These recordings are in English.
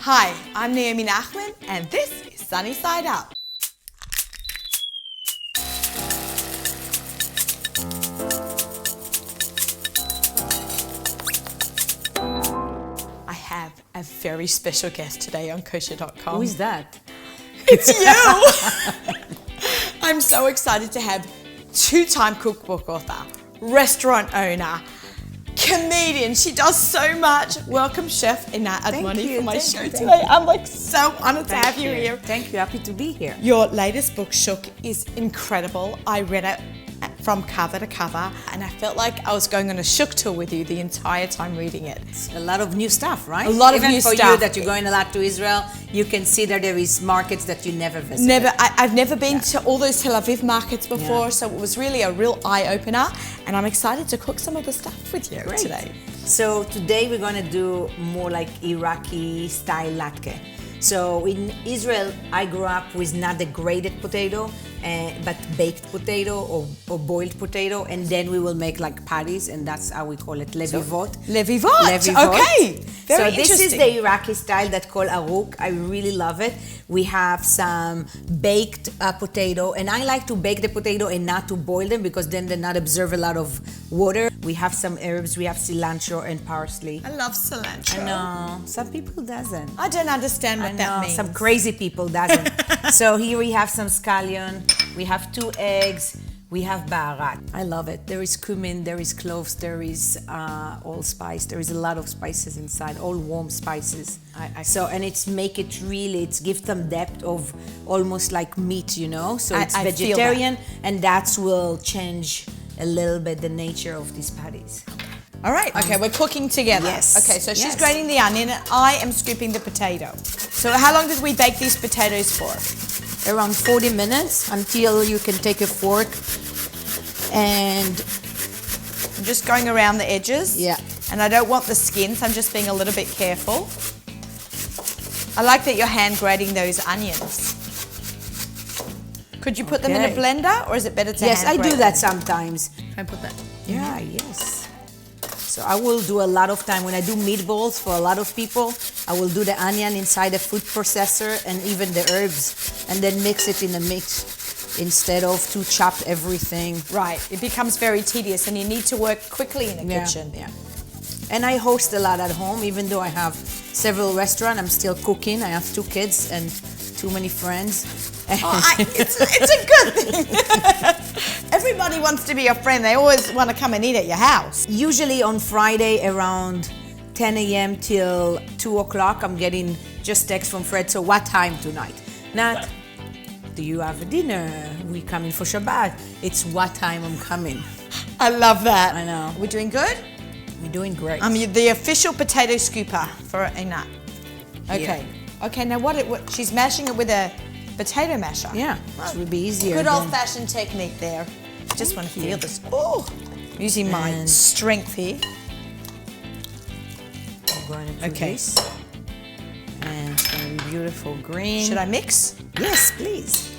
Hi, I'm Naomi Nachman, and this is Sunny Side Up. I have a very special guest today on kosher.com. Who is that? It's you! I'm so excited to have two-time cookbook author, restaurant owner, comedian. She does so much. Welcome, Chef Einat Admony, for my show today. I'm like so honored to have you here. Thank you. Happy to be here. Your latest book, Shuk, is incredible. I read it from cover to cover, and I felt like I was going on a Shuk tour with you the entire time reading it. A lot of new stuff, right? A lot of Even new for stuff. you that you're going a lot to Israel, you can see that there is markets that you never visited. I've never been to all those Tel Aviv markets before, so it was really a real eye-opener, and I'm excited to cook some of the stuff with you today. So today we're going to do more like Iraqi-style latke. So in Israel, I grew up with not the grated potato, but baked potato or boiled potato, and then we will make like patties, and that's how we call it levivot. Levivot. Okay. Very so this is the Iraqi style that's called Aruk. I really love it. We have some baked potato, and I like to bake the potato and not to boil them because then they not absorb a lot of water. We have some herbs. We have cilantro and parsley. I love cilantro. I know. Some people doesn't. I don't understand what that means. Some crazy people doesn't. So here we have some scallion. We have 2 eggs. We have baharat. I love it. There is cumin, there is cloves, there is allspice. There is a lot of spices inside, all warm spices. And it's make it really, it's give them depth of almost like meat, you know? So it's vegetarian, and that will change a little bit the nature of these patties. All right, okay, we're cooking together. Yes. Okay, so she's grating the onion and I am scooping the potato. So how long did we bake these potatoes for? Around 40 minutes until you can take a fork and I'm just going around the edges. Yeah. And I don't want the skin, so I'm just being a little bit careful. I like that you're hand grating those onions. Could you put them in a blender, or is it better to hand grate? Yes, I do that sometimes. Can I put that? Yeah, yes. So I will do a lot of time when I do meatballs for a lot of people. I will do the onion inside a food processor and even the herbs, and then mix it in a mix instead of to chop everything. Right, it becomes very tedious, and you need to work quickly in a kitchen. Yeah. And I host a lot at home, even though I have several restaurants. I'm still cooking. I have 2 kids and too many friends. It's a good thing. Everybody wants to be your friend. They always want to come and eat at your house. Usually on Friday around 10 a.m. till 2 o'clock, I'm getting just text from Fred. So what time tonight? Not, do you have a dinner? We coming for Shabbat. It's what time I'm coming. I love that. I know. We're doing good? We're doing great. I'm the official potato scooper for Einat. Okay. Okay, now what she's mashing it with a potato masher. Yeah, it would be easier. Good old-fashioned technique there. I just want to feel this. Oh, using my strength here. I'm going to do this. And it's going to be beautiful green. Should I mix? Yes, please.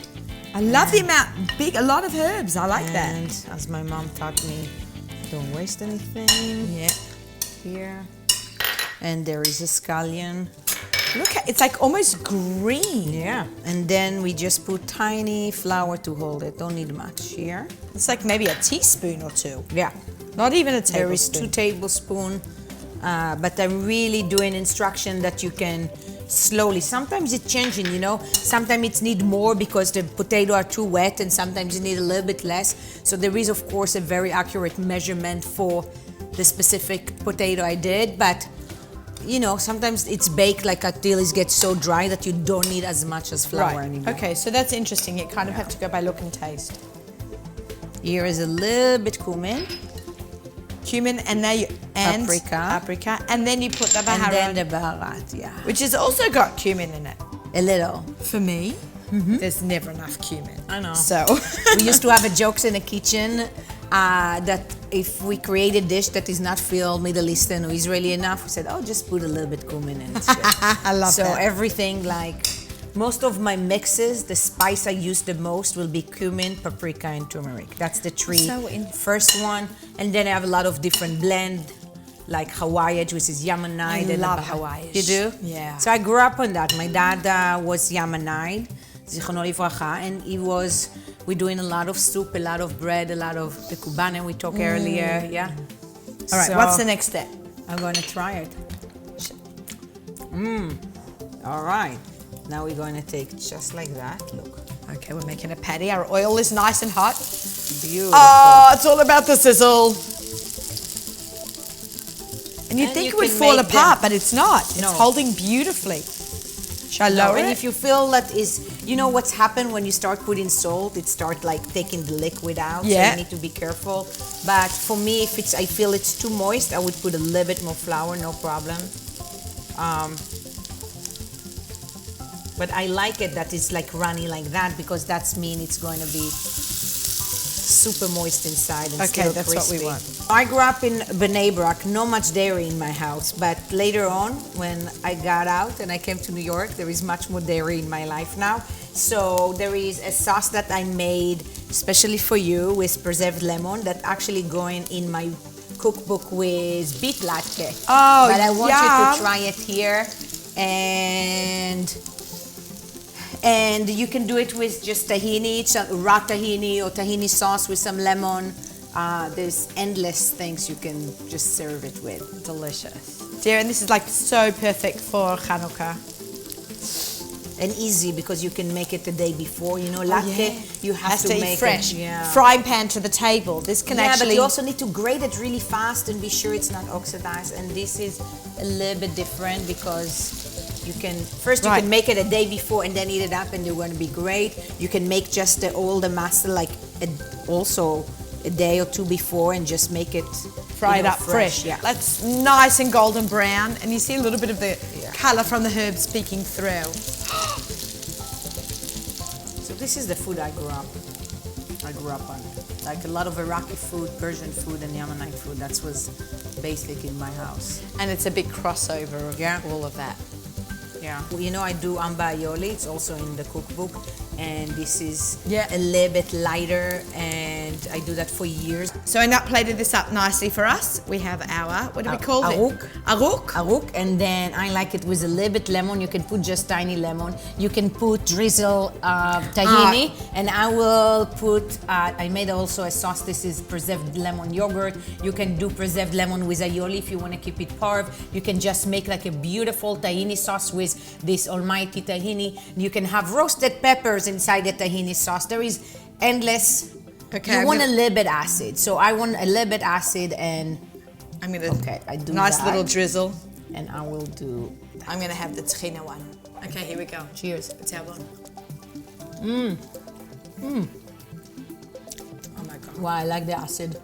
I love the amount, a lot of herbs. I like that. And as my mom taught me, don't waste anything. Yeah. Here. And there is a scallion. Look, it's like almost green. Yeah. And then we just put tiny flour to hold it. Don't need much here. It's like maybe a teaspoon or 2. Yeah. Not even a tablespoon. There is 2 tablespoons. But I'm really doing instruction that you can slowly. Sometimes it's changing, you know. Sometimes it needs more because the potato are too wet, and sometimes you need a little bit less. So there is, of course, a very accurate measurement for the specific potato I did. But you know, sometimes it's baked like until it gets so dry that you don't need as much as flour anymore. Okay, so that's interesting. You kind of have to go by look and taste. Here is a little bit cumin. Cumin, and now paprika, and then you put the baharat. And then the baharat, yeah. Which has also got cumin in it. A little. For me, there's never enough cumin. I know. So we used to have a jokes in the kitchen that if we create a dish that is not feel Middle Eastern or Israeli enough, we said, oh, just put a little bit cumin in it. I love that. So everything, like most of my mixes, the spice I use the most will be cumin, paprika, and turmeric. That's the 3 first one. And then I have a lot of different blend like Hawaiian, which is Yemenite. I and love the Hawaiian. You do? Yeah. So I grew up on that. My dad was Yemenite, Zichrono Livracha, and we're doing a lot of soup, a lot of bread, a lot of the kubane we talked earlier, yeah? All right, So what's the next step? I'm going to try it. All right. Now we're going to take just like that, look. Okay, we're making a patty. Our oil is nice and hot. Beautiful. Oh, it's all about the sizzle. And you'd And think you it would can fall make apart, but it's not. It's No. holding beautifully. Shall I No, lower and it? if you feel that is, you know what's happened when you start putting salt, it start like taking the liquid out. So Yeah. you need to be careful. But for me, if I feel it's too moist, I would put a little bit more flour, no problem. But I like it that it's like runny like that because that's mean it's going to be super moist inside and Okay, still that's what we crispy. want. I grew up in Bnei Brak, no much dairy in my house, but later on when I got out and I came to New York, there is much more dairy in my life now. So there is a sauce that I made especially for you with preserved lemon that actually going in my cookbook with beet latke. Oh, but I want you yum. to try it here, and you can do it with just tahini, raw tahini or tahini sauce with some lemon. There's endless things you can just serve it with. Delicious. Dear, and this is like so perfect for Hanukkah. And easy because you can make it the day before. You know, latke, you have Has to to eat make fresh. it. Yeah. Frying pan to the table. This can Yeah, actually... but you also need to grate it really fast and be sure it's not oxidized. And this is a little bit different because you can first you Right. can make it a day before and then eat it up, and they're going to be great. You can make just all the masa like also a day or two before and just make it Fry it up fresh. Yeah. That's nice and golden brown, and you see a little bit of the color from the herbs peeking through. So this is the food I grew up on. Like a lot of Iraqi food, Persian food, and Yemenite food. That was basic in my house. And it's a big crossover of all of that. Yeah. You know, I do amba aioli. It's also in the cookbook. And this is Yeah. a little bit lighter, and I do that for years. So Einat plated this up nicely for us. We have our, what do we call Aruk. it? Aruk. Aruk, and then I like it with a little bit lemon. You can put just tiny lemon. You can put drizzle tahini, and I will put. I made also a sauce. This is preserved lemon yogurt. You can do preserved lemon with aioli if you want to keep it parv. You can just make like a beautiful tahini sauce with this almighty tahini. You can have roasted peppers inside the tahini sauce. There is endless. Okay, You I'm want a gonna- little bit acid, so I want a little bit acid, and I'm gonna I do nice that. little drizzle. And I will do. I'm gonna have the tahina one. Okay, here we go. Cheers. Let's have one. Oh my god. Wow, I like the acid.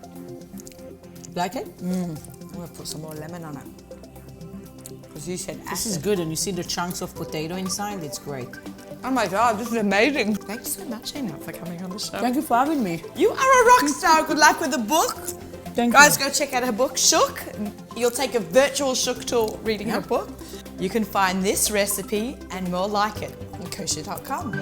Like it? I'm gonna put some more lemon on it. Because you said This is acid. good, and you see the chunks of potato inside. It's great. Oh my god, this is amazing. Thanks so much, Einat, for coming on the show. Thank you for having me. You are a rock star. Good luck with the book. Thank Guys, you. go check out her book, Shuk. You'll take a virtual Shuk tour reading her book. You can find this recipe and more like it on kosher.com.